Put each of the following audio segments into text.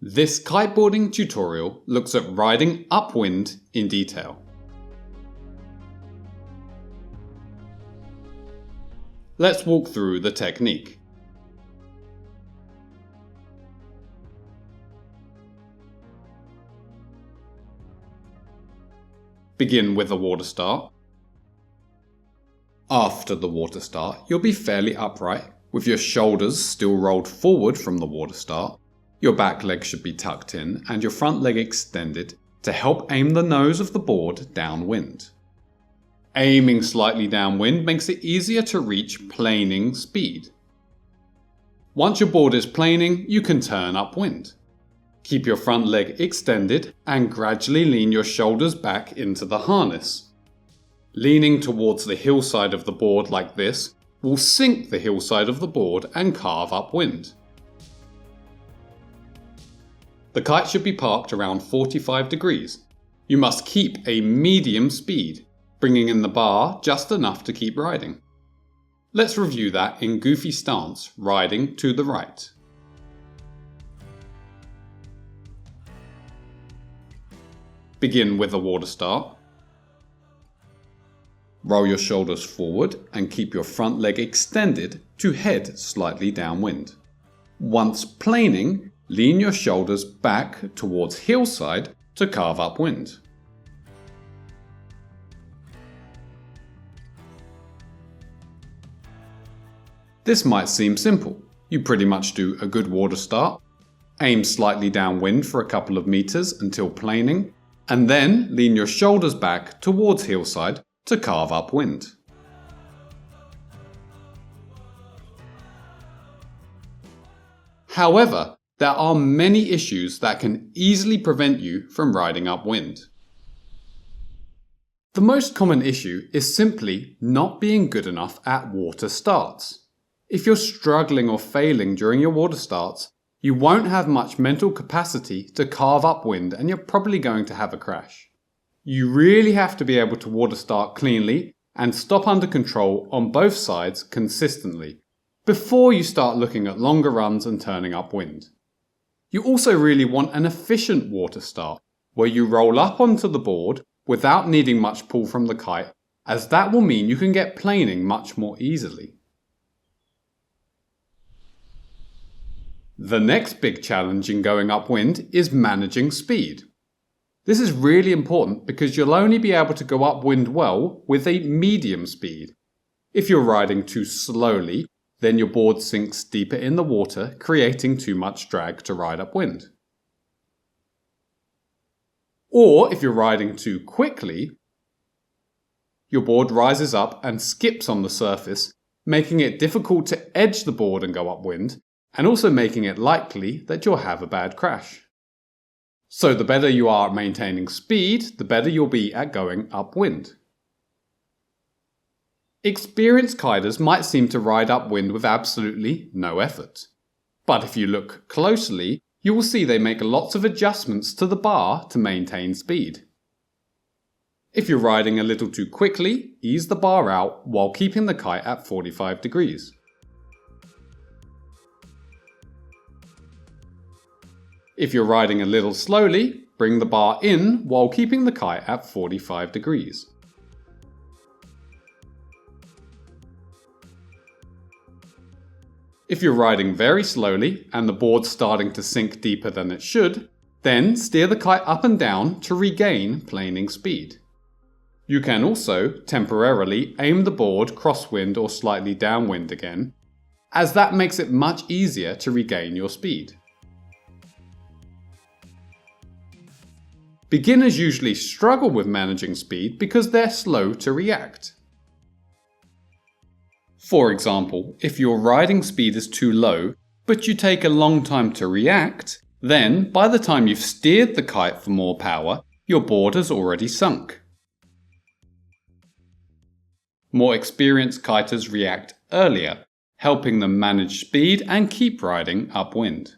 This kiteboarding tutorial looks at riding upwind in detail. Let's walk through the technique. Begin with a water start. After the water start, you'll be fairly upright, with your shoulders still rolled forward from the water start. Your back leg should be tucked in and your front leg extended to help aim the nose of the board downwind. Aiming slightly downwind makes it easier to reach planing speed. Once your board is planing, you can turn upwind. Keep your front leg extended and gradually lean your shoulders back into the harness. Leaning towards the hillside of the board like this will sink the hillside of the board and carve upwind. The kite should be parked around 45 degrees. You must keep a medium speed, bringing in the bar just enough to keep riding. Let's review that in goofy stance, riding to the right. Begin with a water start. Roll your shoulders forward and keep your front leg extended to head slightly downwind. Once planing, lean your shoulders back towards hillside to carve upwind. This might seem simple. You pretty much do a good water start, aim slightly downwind for a couple of meters until planing, and then lean your shoulders back towards hillside to carve upwind. However, there are many issues that can easily prevent you from riding upwind. The most common issue is simply not being good enough at water starts. If you're struggling or failing during your water starts, you won't have much mental capacity to carve upwind and you're probably going to have a crash. You really have to be able to water start cleanly and stop under control on both sides consistently before you start looking at longer runs and turning upwind. You also really want an efficient water start, where you roll up onto the board without needing much pull from the kite, as that will mean you can get planing much more easily. The next big challenge in going upwind is managing speed. This is really important because you'll only be able to go upwind well with a medium speed. If you're riding too slowly, then your board sinks deeper in the water, creating too much drag to ride upwind. Or if you're riding too quickly, your board rises up and skips on the surface, making it difficult to edge the board and go upwind, and also making it likely that you'll have a bad crash. So the better you are at maintaining speed, the better you'll be at going upwind. Experienced kiters might seem to ride upwind with absolutely no effort. But if you look closely, you will see they make lots of adjustments to the bar to maintain speed. If you're riding a little too quickly, ease the bar out while keeping the kite at 45 degrees. If you're riding a little slowly, bring the bar in while keeping the kite at 45 degrees. If you're riding very slowly and the board's starting to sink deeper than it should, then steer the kite up and down to regain planing speed. You can also temporarily aim the board crosswind or slightly downwind again, as that makes it much easier to regain your speed. Beginners usually struggle with managing speed because they're slow to react. For example, if your riding speed is too low, but you take a long time to react, then by the time you've steered the kite for more power, your board has already sunk. More experienced kiters react earlier, helping them manage speed and keep riding upwind.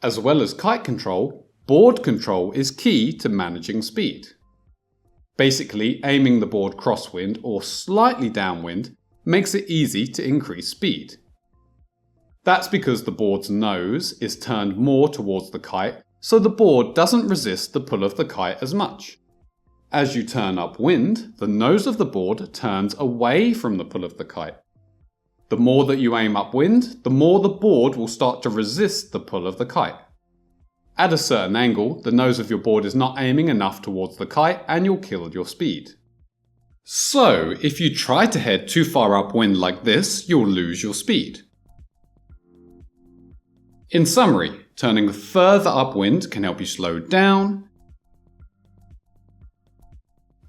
As well as kite control, board control is key to managing speed. Basically, aiming the board crosswind or slightly downwind makes it easy to increase speed. That's because the board's nose is turned more towards the kite, so the board doesn't resist the pull of the kite as much. As you turn upwind, the nose of the board turns away from the pull of the kite. The more that you aim upwind, the more the board will start to resist the pull of the kite. At a certain angle, the nose of your board is not aiming enough towards the kite and you'll kill your speed. So, if you try to head too far upwind like this, you'll lose your speed. In summary, turning further upwind can help you slow down.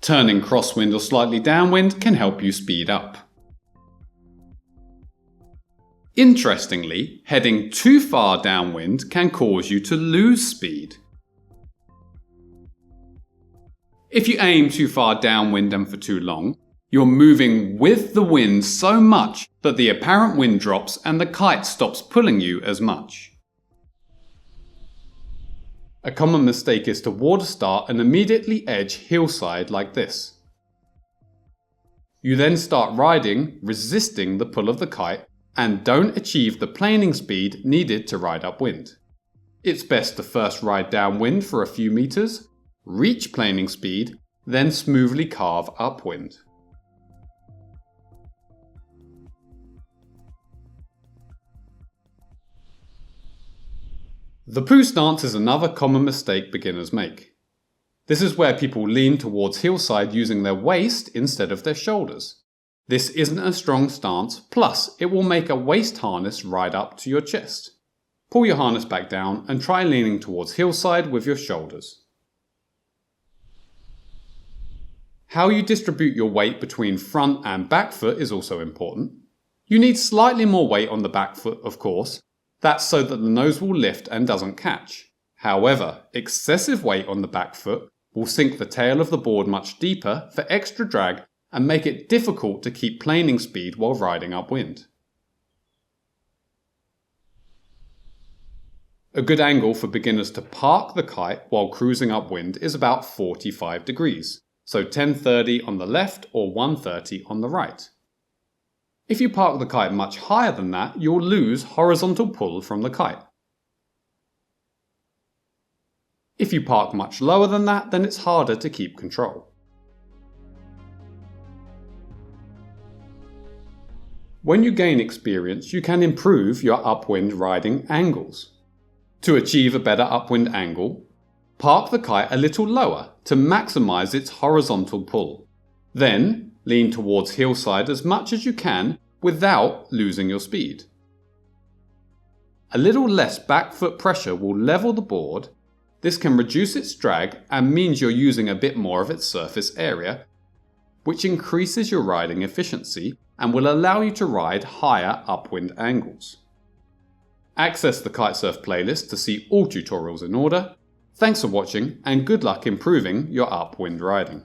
Turning crosswind or slightly downwind can help you speed up. Interestingly, heading too far downwind can cause you to lose speed. If you aim too far downwind and for too long, you're moving with the wind so much that the apparent wind drops and the kite stops pulling you as much. A common mistake is to water start and immediately edge hillside like this. You then start riding, resisting the pull of the kite, and don't achieve the planing speed needed to ride upwind. It's best to first ride downwind for a few meters, reach planing speed, then smoothly carve upwind. The poo stance is another common mistake beginners make. This is where people lean towards hillside using their waist instead of their shoulders. This isn't a strong stance, plus it will make a waist harness ride up to your chest. Pull your harness back down and try leaning towards hillside with your shoulders. How you distribute your weight between front and back foot is also important. You need slightly more weight on the back foot, of course. That's so that the nose will lift and doesn't catch. However, excessive weight on the back foot will sink the tail of the board much deeper for extra drag and make it difficult to keep planing speed while riding upwind. A good angle for beginners to park the kite while cruising upwind is about 45 degrees, so 10:30 on the left or 1:30 on the right. If you park the kite much higher than that, you'll lose horizontal pull from the kite. If you park much lower than that, then it's harder to keep control. When you gain experience, you can improve your upwind riding angles. To achieve a better upwind angle, park the kite a little lower to maximize its horizontal pull. Then, lean towards hillside as much as you can without losing your speed. A little less back foot pressure will level the board. This can reduce its drag and means you're using a bit more of its surface area, which increases your riding efficiency and will allow you to ride higher upwind angles. Access the Kitesurf playlist to see all tutorials in order. Thanks for watching and good luck improving your upwind riding.